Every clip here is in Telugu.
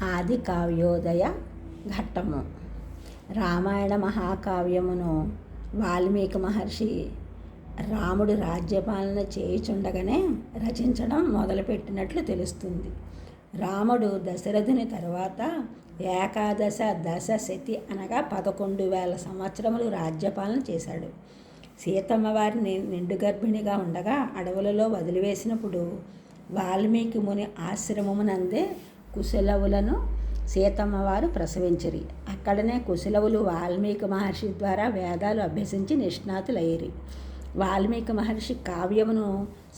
ఆది కావ్యోదయ ఘట్టము. రామాయణ మహాకావ్యమును వాల్మీకి మహర్షి రాముడు రాజ్యపాలన చేయుచుండగానే రచించడం మొదలుపెట్టినట్లు తెలుస్తుంది. రాముడు దశరథుని తరువాత ఏకాదశ దశశతి అనగా 11,000 సంవత్సరములు రాజ్యపాలన చేశాడు. సీతమ్మ వారిని నిండు గర్భిణిగా ఉండగా అడవులలో వదిలివేసినప్పుడు వాల్మీకి ముని ఆశ్రమమునందే కుశలవులను సీతమ్మవారు ప్రసవించిరి. అక్కడనే కుశలవులు వాల్మీకి మహర్షి ద్వారా వేదాలు అభ్యసించి నిష్ణాతులయ్యిరి. వాల్మీకి మహర్షి కావ్యమును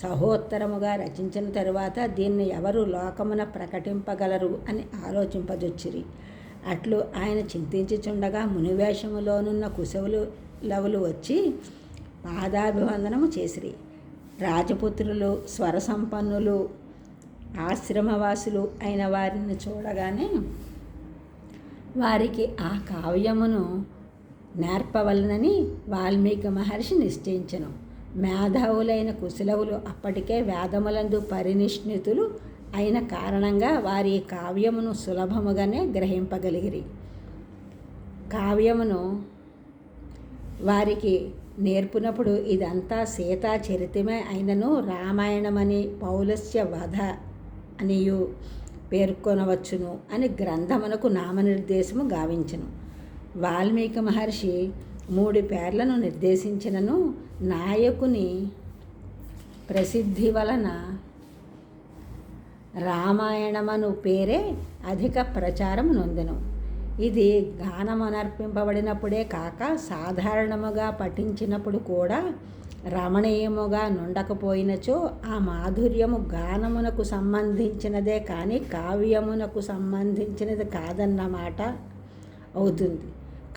సహోత్తరముగా రచించిన తరువాత దీన్ని ఎవరు లోకమున ప్రకటింపగలరు అని ఆలోచింపజొచ్చిరి. అట్లు ఆయన చింతించుచుండగా మునివేషములోనున్న కుశలవులు వచ్చి పాదాభివందనము చేసిరి. రాజపుత్రులు స్వరసంపన్నులు ఆశ్రమవాసులు అయిన వారిని చూడగానే వారికి ఆ కావ్యమును నేర్పవలనని వాల్మీకి మహర్షి నిశ్చయించెను. మేధావులైన కుశలవులు అప్పటికే వేదములందు పరినిష్ణితులు అయిన కారణంగా వారి కావ్యమును సులభముగానే గ్రహింపగలిగిరి. కావ్యమును వారికి నేర్పునప్పుడు ఇదంతా సీతా చరితమే అయినను రామాయణమని పౌలస్య వధ అనియు పేర్కొనవచ్చును అని గ్రంథమునకు నామనిర్దేశము గావించెను. వాల్మీకి మహర్షి 3 పేర్లను నిర్దేశించినను నాయకుని ప్రసిద్ధి వలన రామాయణమను పేరే అధిక ప్రచారం నొందెను. ఇది గానమనర్పింపబడినప్పుడే కాక సాధారణముగా పఠించినప్పుడు కూడా రమణీయముగా నుండకపోయినచో ఆ మాధుర్యము గానమునకు సంబంధించినదే కానీ కావ్యమునకు సంబంధించినది కాదన్నమాట అవుతుంది.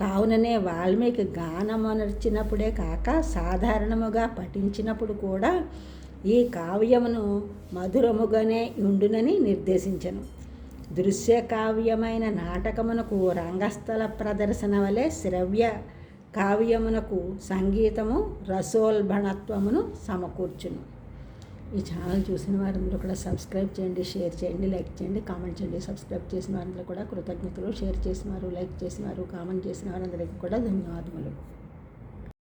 కావుననే వాల్మీకి గానమనర్చినప్పుడే కాక సాధారణముగా పఠించినప్పుడు కూడా ఈ కావ్యమును మధురముగానే ఉండునని నిర్దేశించెను. దృశ్య కావ్యమైన నాటకమునకు రంగస్థల ప్రదర్శన వలె శ్రవ్య కావ్యమునకు సంగీతము రసోల్బణత్వమును సమకూర్చును. ఈ ఛానల్ చూసిన వారందరూ కూడా సబ్స్క్రైబ్ చేయండి, షేర్ చేయండి, లైక్ చేయండి, కామెంట్ చేయండి. సబ్స్క్రైబ్ చేసిన వారందరూ కూడా కృతజ్ఞతలు, షేర్ చేసిన వారు, లైక్ చేసిన వారు, కామెంట్ చేసిన వారందరికీ కూడా ధన్యవాదములు.